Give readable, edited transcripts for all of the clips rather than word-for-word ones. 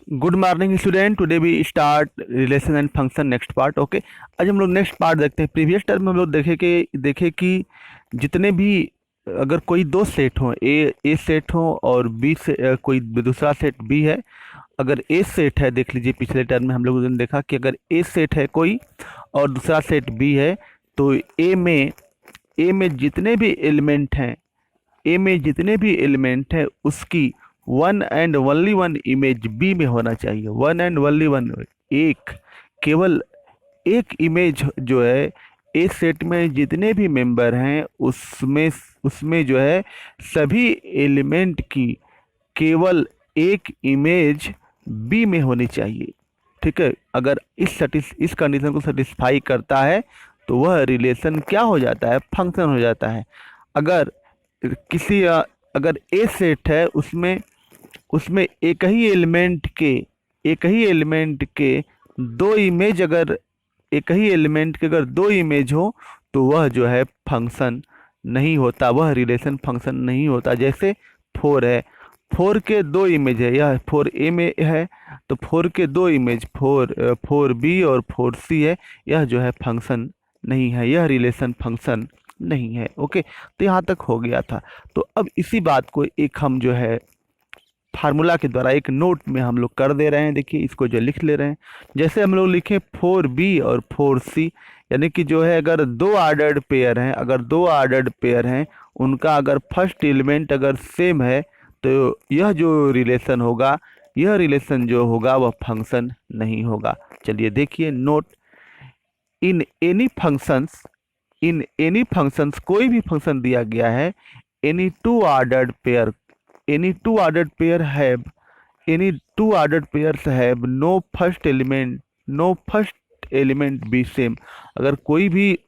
Good morning student. Today we start relation and function next part. Okay, आज हम लोग next part देखते हैं। प्रीवियस टर्म में हम लोग देखे कि जितने भी अगर कोई दो सेट हो, ए सेट हो और बी से कोई दूसरा सेट बी है। अगर ए सेट है, देख लीजिए पिछले टर्म में हम लोगों ने देखा कि अगर ए सेट है कोई और दूसरा सेट बी है, तो ए में जितने भी एलिमेंट हैं, उसकी one and only one image B में होना चाहिए। वन एंड ओनली वन, केवल एक इमेज जो है ए सेट में जितने भी मेंबर हैं उसमें जो है सभी एलिमेंट की केवल एक इमेज बी में होनी चाहिए। ठीक है, अगर इस कंडीशन को सेटिस्फाई करता है तो वह रिलेशन क्या हो जाता है, फंक्शन हो जाता है। अगर अगर ए सेट है, उसमें एक ही एलिमेंट के दो इमेज, अगर एक ही एलिमेंट के अगर दो इमेज हो तो वह जो है फंक्शन नहीं होता, वह रिलेशन फंक्शन नहीं होता। जैसे 4 है, 4 के दो इमेज है, यह 4a में है तो 4 के दो इमेज 4b और 4c है, यह जो है फंक्शन नहीं है, यह रिलेशन फंक्शन नहीं है। ओके, तो यहाँ तक हो गया था। तो अब इसी बात को एक हम जो है फार्मूला के द्वारा एक नोट में हम लोग कर दे रहे हैं। देखिए, इसको जो लिख ले रहे हैं, जैसे हम लोग लिखे 4b और 4c, यानी कि जो है अगर दो ऑर्डर्ड पेयर हैं, उनका अगर फर्स्ट एलिमेंट अगर सेम है तो यह जो रिलेशन होगा, यह रिलेशन जो होगा वह फंक्शन नहीं होगा। चलिए देखिए नोट, इन एनी फंक्शंस कोई भी फंक्शन दिया गया है, any two ordered pair have no first element be same। अगर कोई भी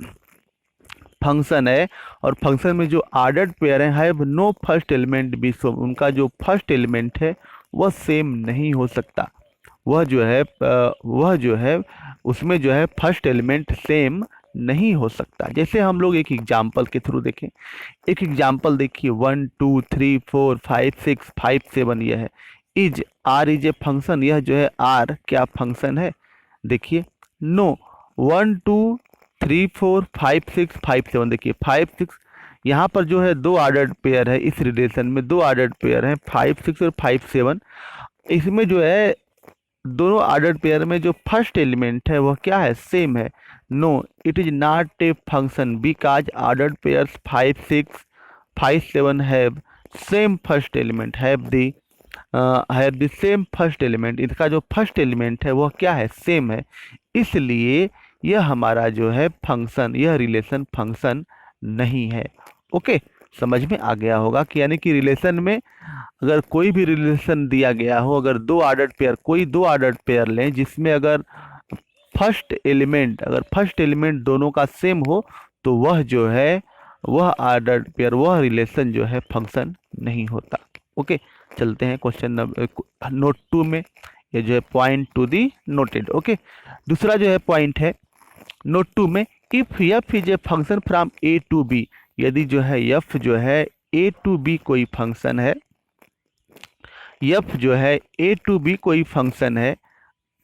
फंक्शन है और फंक्शन में जो ऑर्डर्ड पेयर है, have no first element B same, उनका जो फर्स्ट एलिमेंट है वह सेम नहीं हो सकता। वह जो है उसमें जो है फर्स्ट एलिमेंट सेम नहीं हो सकता। जैसे हम लोग एक एग्जाम्पल के थ्रू देखें, एक एग्जाम्पल देखिए 1 2 3 4 5 6 5 7, यह है आर इज ए फंक्शन। यह जो है आर क्या फंक्शन है? देखिए नो, 1 2 3 4 5 6 5 7, देखिए 5 6 यहाँ पर जो है दो ऑर्डर्ड पेयर है, इस रिलेशन में दो ऑर्डर्ड पेयर हैं 5 6 और 5 7। इसमें जो है दोनों ऑर्डर्ड पेयर में जो फर्स्ट एलिमेंट है वह क्या है, सेम है। No, it is not a function because ordered pairs 5 6 5 7 have same first element, have the same first element. इसका जो फर्स्ट एलिमेंट है वह क्या है, सेम है। इसलिए यह हमारा जो है फंक्शन, यह रिलेशन फंक्शन नहीं है। ओके, समझ में आ गया होगा कि यानी कि रिलेशन में अगर कोई भी रिलेशन दिया गया हो, अगर दो ऑर्डर्ड पेयर लें जिसमें अगर फर्स्ट एलिमेंट दोनों का सेम हो, तो वह जो है वह ऑर्डर्ड पेयर, वह रिलेशन जो है फंक्शन नहीं होता। ओके, चलते हैं क्वेश्चन नोट 2 में। ये जो है point to the noted. Okay, दूसरा जो है पॉइंट है नोट 2 में, if F is a function from A to B. यदि जो है एफ जो है ए टू बी कोई फंक्शन है, एफ जो है ए टू बी कोई फंक्शन है,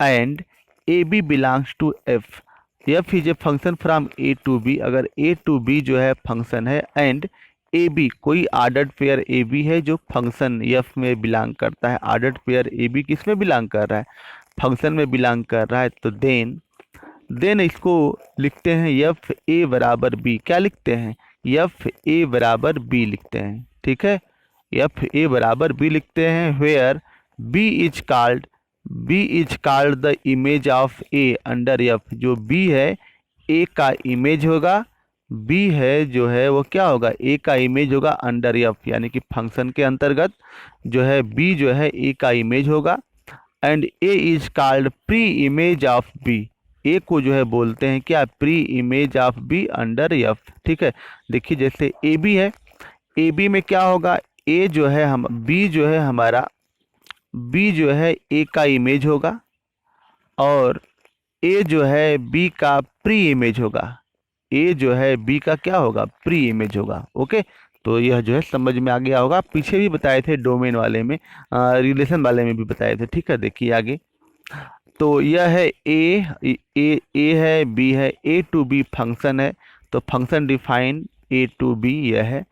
and A B belongs to F. F is a function from A to B, अगर ए टू बी जो है फंक्शन है, एंड ए बी कोई ऑर्डर्ड पेयर ए बी है जो फंक्शन एफ में बिलोंग करता है। ऑर्डर्ड पेयर ए बी किस में बिलोंग कर रहा है, फंक्शन में बिलोंग कर रहा है। तो देन इसको लिखते हैं एफ ए बराबर बी। क्या लिखते हैं, एफ ए बराबर बी लिखते हैं। ठीक है, एफ ए बराबर बी लिखते हैं, where B is called the image of A under F. जो बी है ए का इमेज होगा, बी है जो है वो क्या होगा, ए का इमेज होगा अंडर एफ, यानी कि फंक्शन के अंतर्गत जो है बी जो है ए का इमेज होगा। And A is called pre image of B, A को जो है बोलते हैं क्या, pre image of B under F. ठीक है, देखिए जैसे ए बी है, ए बी में क्या होगा, ए जो है हम बी जो है हमारा, बी जो है ए का इमेज होगा और ए जो है बी का प्री इमेज होगा। ए जो है बी का क्या होगा, प्री इमेज होगा। ओके, तो यह जो है समझ में आ गया होगा। पीछे भी बताए थे डोमेन वाले में, रिलेशन वाले में भी बताए थे। ठीक है, देखिए आगे। तो यह है ए है, बी है, ए टू बी फंक्शन है। तो function define A to B यह है।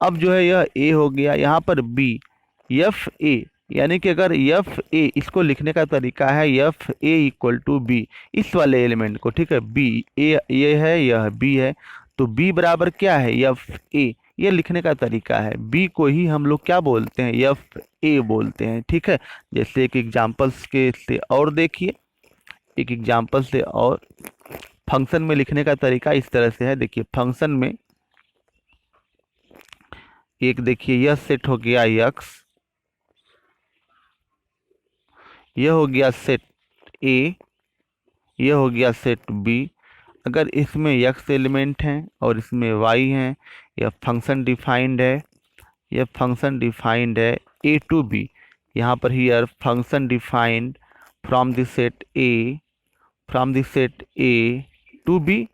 अब जो है यह ए हो गया, यहाँ पर बी एफ ए, यानी कि अगर एफ ए, इसको लिखने का तरीका है F A equal to B, इस वाले एलिमेंट को। ठीक है, बी ए ये है, यह बी है, तो बी बराबर क्या है एफ ए, ये लिखने का तरीका है। बी को ही हम लोग क्या बोलते हैं, एफ ए बोलते हैं। ठीक है, जैसे एक एग्जाम्पल्स के से और देखिए, एक एग्जाम्पल से और फंक्शन में लिखने का तरीका इस तरह से है। देखिए फंक्शन में एक देखिए यह सेट हो गया यक्स, यह हो गया सेट ए, यह हो गया सेट बी। अगर इसमें यक्स एलिमेंट हैं और इसमें वाई हैं, यह फंक्शन डिफाइंड है, यह फंक्शन डिफाइंड है ए टू बी। यहाँ पर here function defined from the set A, from the set A to B,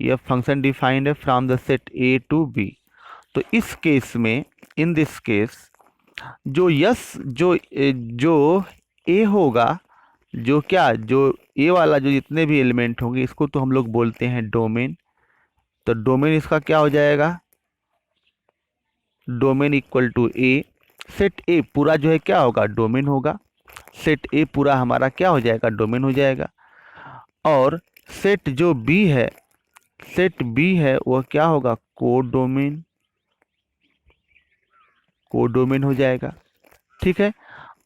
यह फंक्शन डिफाइंड है from the set A to B. तो इस केस में, इन दिस केस, जो यस जो ए होगा, जो क्या, जो ए वाला जो जितने भी एलिमेंट होंगे, इसको तो हम लोग बोलते हैं डोमेन। तो डोमेन इसका क्या हो जाएगा, domain equal to A. Set A पूरा जो है क्या होगा, डोमेन होगा। सेट ए पूरा हमारा क्या हो जाएगा, डोमेन हो जाएगा। और सेट जो बी है, सेट बी है, वह क्या होगा, कोडोमेन, कोडोमेन हो जाएगा। ठीक है,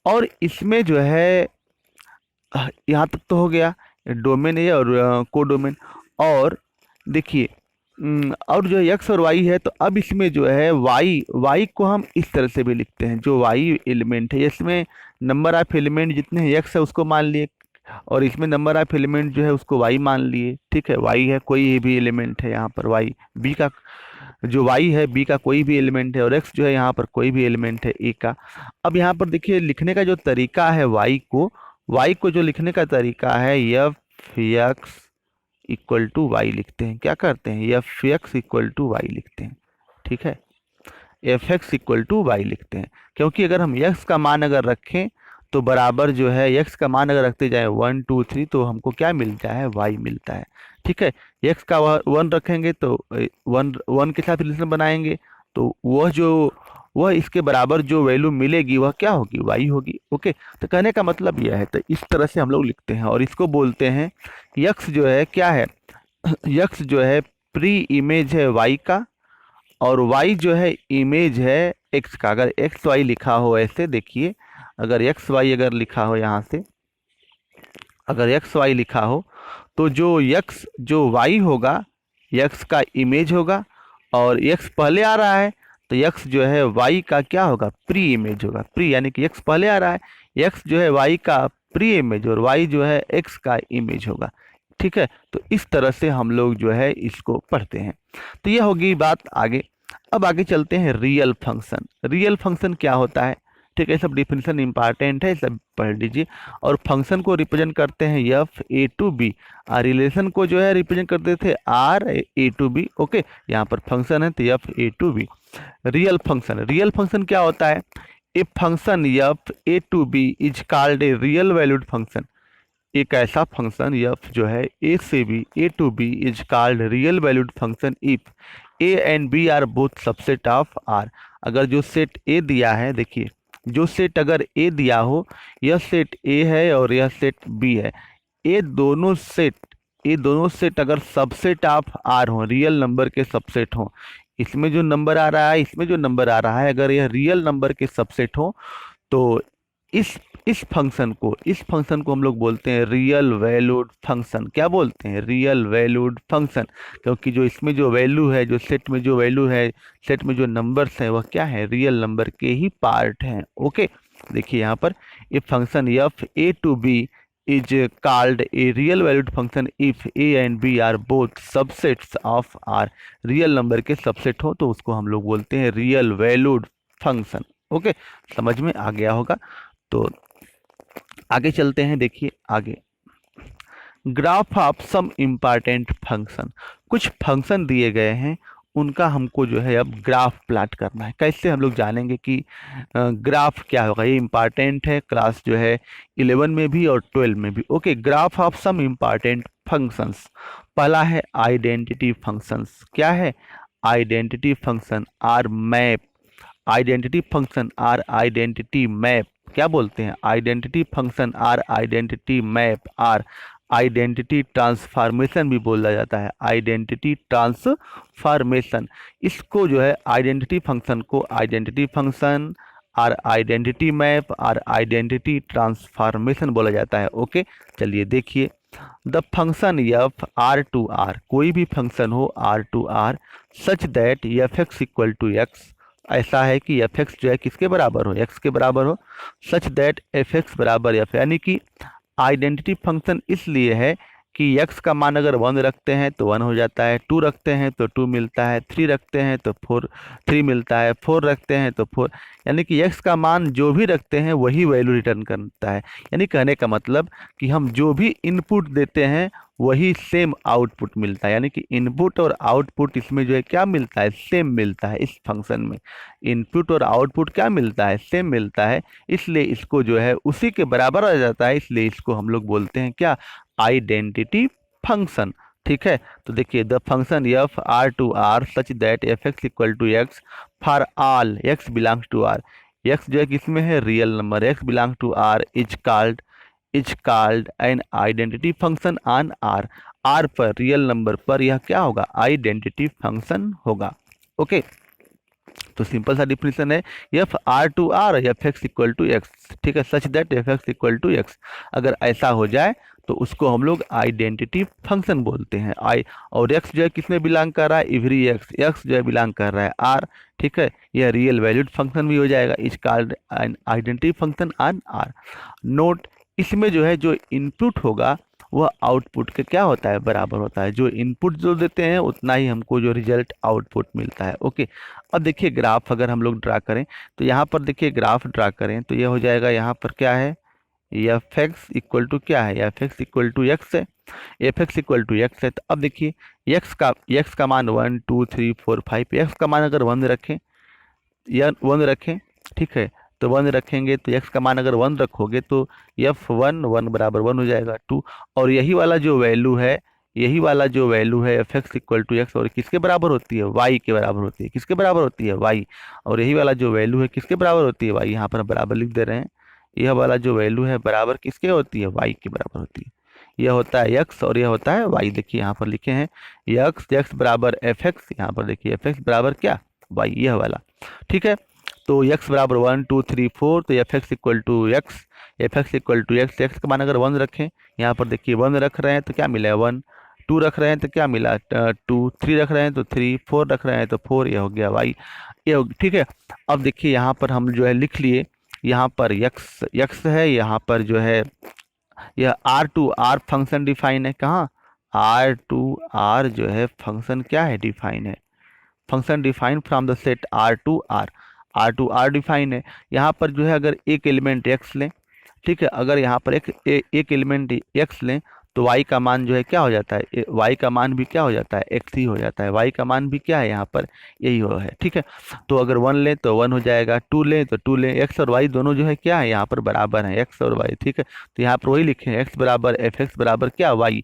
और इसमें जो है यहाँ तक तो हो गया डोमेन है और कोडोमेन। और देखिए और जो एक्स और वाई है, तो अब इसमें जो है वाई को हम इस तरह से भी लिखते हैं। जो वाई एलिमेंट है, इसमें नंबर ऑफ एलिमेंट जितने हैं एक्स है उसको मान लिए, और इसमें नंबर ऑफ एलिमेंट जो है उसको वाई मान लिए। ठीक है, वाई है कोई भी एलिमेंट है यहाँ पर, वाई बी का, जो वाई है बी का कोई भी एलिमेंट है, और एक्स जो है यहाँ पर कोई भी एलिमेंट है ए का। अब यहाँ पर देखिए लिखने का जो तरीका है वाई को जो लिखने का तरीका है, F x equal to Y लिखते हैं। क्या करते हैं, F x equal to Y लिखते हैं। ठीक है, F x equal to Y लिखते हैं, क्योंकि अगर हम एक्स का मान अगर रखें तो बराबर जो है एक्स का मान अगर रखते जाए 1 2 3, तो हमको क्या मिलता है, वाई मिलता है। ठीक है, एक्स का 1 रखेंगे तो 1 के साथ रिलेशन बनाएंगे, तो वह इसके बराबर जो वैल्यू मिलेगी वह क्या होगी, वाई होगी। ओके, तो कहने का मतलब यह है, तो इस तरह से हम लोग लिखते हैं, और इसको बोलते हैं यक्स जो है क्या है, यक्स जो है प्री इमेज है वाई का, और y जो है इमेज है x का। अगर एक्स वाई लिखा हो ऐसे, देखिए अगर एक्स वाई अगर लिखा हो यहाँ से, अगर एक्स वाई लिखा हो, तो जो जो y होगा x का इमेज होगा, और x पहले आ रहा है तो x जो है y का क्या होगा, प्री इमेज होगा। प्री यानी कि x पहले आ रहा है, x जो है y का प्री इमेज, और y जो है x का इमेज होगा। ठीक है, तो इस तरह से हम लोग जो है इसको पढ़ते हैं। तो यह होगी बात आगे। अब आगे चलते हैं रियल फंक्शन। रियल फंक्शन क्या होता है, ठीक है, सब डिफिनेशन इंपॉर्टेंट है, सब पढ़ लीजिए। और फंक्शन को रिप्रेजेंट करते हैं एफ ए टू बी, और रिलेशन को जो है रिप्रेजेंट करते थे R A to B. Okay, यहाँ पर फंक्शन है तो F A to B. Real function क्या होता है, a function F A to B is called a real valued function. एक ऐसा फंक्शन एफ जो है ए से B, A to B is called real valued function if A and B are both subset of R. अगर जो set ए दिया है, देखिए जो सेट अगर ए दिया हो, यह सेट ए है और यह सेट बी है, ये दोनों सेट अगर सबसेट ऑफ आर हो, रियल नंबर के सबसेट हो, इसमें जो नंबर आ रहा है, इसमें जो नंबर आ रहा है, अगर यह रियल नंबर के सबसेट हो, तो इस फंक्शन को हम लोग बोलते हैं रियल वैल्यूड फंक्शन। क्या बोलते हैं, रियल वैल्यूड फंक्शन, क्योंकि जो इसमें जो वैल्यू है, जो सेट में जो वैल्यू है, सेट में जो नंबर्स हैं, वह क्या है, रियल नंबर के ही पार्ट हैं। ओके, देखिए यहाँ पर ये function F A to B is called a real valued function if A and B are both subsets of R. Real number के सबसेट हो तो उसको हम लोग बोलते हैं रियल वैल्यूड फंक्शन। ओके, समझ में आ गया होगा। तो आगे चलते हैं, देखिए आगे graph of some important function. कुछ फंक्शन दिए गए हैं, उनका हमको जो है अब ग्राफ प्लाट करना है। कैसे हम लोग जानेंगे कि ग्राफ क्या होगा? ये इम्पॉर्टेंट है क्लास जो है 11 में भी और 12 में भी। Okay, graph of some important functions. पहला है आइडेंटिटी फंक्शंस। क्या है? Identity function or map. Identity function or identity map. क्या बोलते हैं? Identity function or identity map or identity transformation भी बोला जाता है। आइडेंटिटी ट्रांसफॉर्मेशन, इसको जो है आइडेंटिटी फंक्शन को आइडेंटिटी फंक्शन और आइडेंटिटी मैप और आइडेंटिटी ट्रांसफॉर्मेशन बोला जाता है। ओके, चलिए देखिए, the function f R to R, कोई भी फंक्शन हो R to R, such that f x equal to x, ऐसा है कि एफ एक्स जो है किसके बराबर हो? एक्स के बराबर हो। सच दैट एफ एक्स बराबर एफ, यानी कि आइडेंटिटी फंक्शन इसलिए है कि x का मान अगर 1 रखते हैं तो 1 हो जाता है, 2 रखते हैं तो 2 मिलता है, 3 रखते हैं तो 3 मिलता है, 4 रखते हैं तो 4, यानी कि x का मान जो भी रखते हैं वही वैल्यू रिटर्न करता है। यानी कहने का मतलब कि हम जो भी इनपुट देते हैं वही सेम आउटपुट मिलता है। यानी कि इनपुट और आउटपुट इसमें जो है क्या मिलता है? सेम मिलता है। इस फंक्शन में इनपुट और आउटपुट क्या मिलता है? सेम मिलता है। इसलिए इसको जो है उसी के बराबर आ जाता है, इसलिए इसको हम लोग बोलते हैं क्या? Identity function. ठीक है, तो देखिए, the function f R to R such that f x equal to x for all x belongs to R. X जो है किसमें है? Real number. X belongs to R is called an identity function on R. R पर, real number पर यह क्या होगा? Identity function होगा। ओके, तो सिंपल सा डिफिनेशन है f R to R f x equal to x. ठीक है, such that f x equal to x, अगर ऐसा हो जाए तो उसको हम लोग आइडेंटिटी फंक्शन बोलते हैं। और एक्स जो है किसमें बिलोंग कर रहा है? एवरी एक्स जो है बिलोंग कर रहा है आर। ठीक है, यह रियल वैल्यूड फंक्शन भी हो जाएगा। Is called an identity function on R. Note, इसमें जो है जो इनपुट होगा वह आउटपुट के क्या होता है? बराबर होता है। जो इनपुट जो देते हैं उतना ही हमको जो रिजल्ट आउटपुट मिलता है। ओके, अब देखिए ग्राफ अगर हम लोग ड्रा करें तो यहाँ पर देखिए ग्राफ ड्रा करें तो यह हो जाएगा, यहाँ पर क्या है? एफ एक्स इक्वल टू क्या है? F x equal to X है। F x equal to X है, तो अब देखिए एक्स का मान 1 2 3 4 5, एक्स का मान अगर 1 रखें या 1 रखें, ठीक है, तो 1 रखेंगे तो x का मान अगर 1 रखोगे तो एफ 1 बराबर 1 हो जाएगा 2। और यही वाला जो वैल्यू है F x equal to x, और किसके बराबर होती है? y के बराबर होती है। किसके बराबर होती है? y। और यही वाला जो वैल्यू है किसके बराबर होती है? y। यहाँ पर हम बराबर लिख दे रहे हैं। यह वाला जो वैल्यू है बराबर किसके होती है? y के बराबर होती है। यह होता है x और यह होता है y। देखिए यहाँ पर लिखे हैं x बराबर एफ एक्स, यहाँ पर देखिए एफ एक्स बराबर क्या? y, यह वाला। ठीक है, तो x बराबर 1 2 3 4, तो f x equal to x, f x equal to x, x का मान अगर 1 रखें, यहाँ पर देखिए 1 रख रहे हैं तो क्या मिला है? 1। 2 रख रहे हैं तो क्या मिला? 2। 3 रख रहे हैं तो 3। 4 रख रहे हैं तो 4, यह हो गया y। ठीक है, अब देखिए यहाँ पर हम जो है लिख लिए, यहाँ पर x है, यहाँ पर जो है यह R to R function define है। कहाँ? आर टू आर जो है फंक्शन क्या है? डिफाइन है। Function define from the set R to R define है। यहाँ पर जो है अगर एक एलिमेंट x लें, ठीक है, अगर यहाँ पर एक एलिमेंट x लें तो y का मान जो है क्या हो जाता है? y का मान भी क्या हो जाता है? x ही हो जाता है। y का मान भी क्या है? यहाँ पर यही हो है। ठीक है, तो अगर 1 लें तो 1 हो जाएगा, 2 लें तो 2 लें, x और y दोनों जो है क्या है? यहाँ पर बराबर है, x और y। ठीक है, तो यहाँ पर वही लिखे x बराबर एफ एक्स बराबर क्या? y।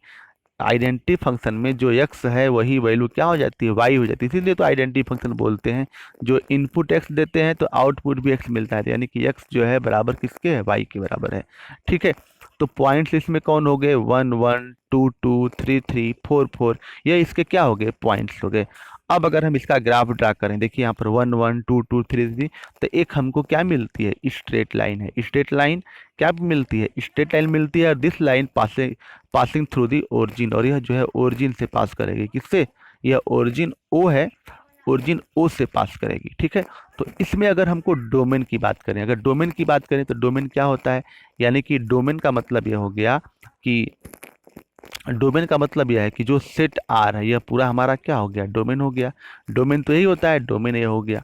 आइडेंटिटी फंक्शन में जो x है वही वैल्यू क्या हो जाती है? y हो जाती है। इसीलिए तो आइडेंटिटी फंक्शन बोलते हैं। जो इनपुट x देते हैं तो आउटपुट भी x मिलता है, यानी कि x जो है बराबर किसके है? y के बराबर है। ठीक है, तो पॉइंट्स इसमें कौन हो गए? 1 1 2 2 3 3 4 4, ये इसके क्या हो गए? पॉइंट्स हो गए। अब अगर हम इसका ग्राफ ड्रा करें, देखिए यहाँ पर 1 1 2 2 3 3, तो एक हमको क्या मिलती है? स्ट्रेट लाइन है। स्ट्रेट लाइन क्या मिलती है? स्ट्रेट लाइन मिलती है। This line passing through the origin, और यह जो है ओरिजिन से पास करेगी। किससे? यह ओरिजिन O है, ओरिजिन O से पास करेगी। ठीक है, तो इसमें अगर हमको डोमेन की बात करें, अगर डोमेन की बात करें तो डोमेन क्या होता है? यानी कि डोमेन का मतलब यह हो गया कि डोमेन का मतलब यह है कि जो सेट आर है यह पूरा हमारा क्या हो गया? डोमेन हो गया। डोमेन तो यही होता है, डोमेन ये हो गया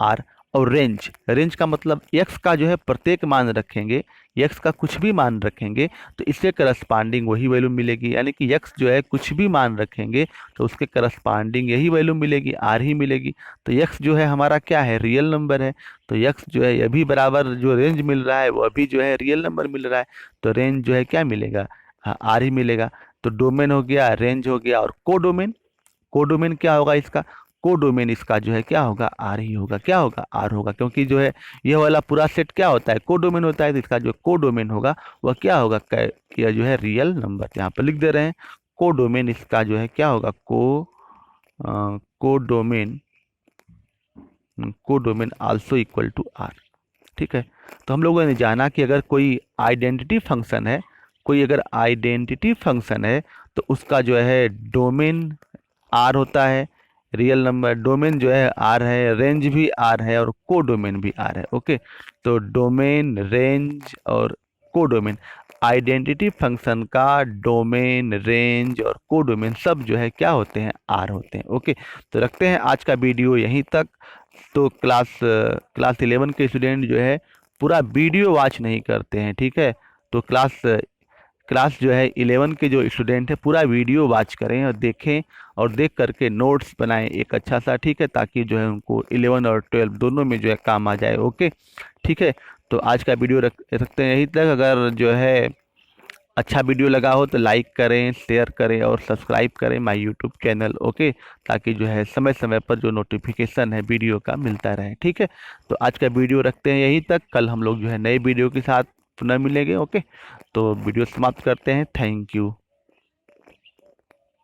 आर। और रेंज का मतलब एक्स का जो है प्रत्येक मान रखेंगे, x का कुछ भी मान रखेंगे तो इसके करस्पॉन्डिंग वही वैल्यू मिलेगी, यानी कि x जो है कुछ भी मान रखेंगे तो उसके करस्पॉन्डिंग यही वैल्यू मिलेगी, r ही मिलेगी। तो x जो है हमारा क्या है, रियल नंबर है। तो x जो है ये भी बराबर जो रेंज मिल रहा है वो अभी जो है रियल नंबर मिल रहा है, तो रेंज जो है क्या मिलेगा, r ही मिलेगा। तो डोमेन हो गया, रेंज हो गया, और कोडोमेन, कोडोमेन क्या होगा इसका, कोडोमेन इसका जो है क्या होगा, आर ही होगा। क्या होगा, आर होगा, क्योंकि जो है ये वाला पूरा सेट क्या होता है, कोडोमेन होता है। तो इसका जो कोडोमेन होगा वह क्या होगा, यह जो है रियल नंबर, यहाँ पर लिख दे रहे हैं कोडोमेन इसका जो है क्या होगा, codomain, codomain also equal to R. ठीक है। तो हम लोगों ने जाना कि अगर कोई आइडेंटिटी फंक्शन है, कोई अगर आइडेंटिटी फंक्शन है तो उसका जो है डोमेन आर होता है, रियल नंबर डोमेन जो है आर है, रेंज भी आर है, और कोडोमेन भी आर है। ओके, तो डोमेन, रेंज और कोडोमेन, आइडेंटिटी फंक्शन का डोमेन, रेंज और कोडोमेन सब जो है क्या होते हैं, आर होते हैं। ओके, तो रखते हैं आज का वीडियो यहीं तक। तो क्लास 11 के स्टूडेंट जो है पूरा वीडियो वॉच नहीं करते हैं, ठीक है। तो क्लास जो है 11 के जो स्टूडेंट है पूरा वीडियो वॉच करें और देखें, और देख करके नोट्स बनाएं एक अच्छा सा, ठीक है, ताकि जो है उनको 11 और 12 दोनों में जो है काम आ जाए। ओके, ठीक है। तो आज का वीडियो रखते हैं यहीं तक। अगर जो है अच्छा वीडियो लगा हो तो लाइक करें, शेयर करें और सब्सक्राइब करें माय यूट्यूब चैनल। ओके, ताकि जो है समय समय पर जो नोटिफिकेशन है वीडियो का मिलता रहे, ठीक है। तो आज का वीडियो रखते हैं यहीं तक, कल हम लोग जो है नए वीडियो के साथ पुनः मिलेंगे। ओके, तो वीडियो समाप्त करते हैं। Thank you.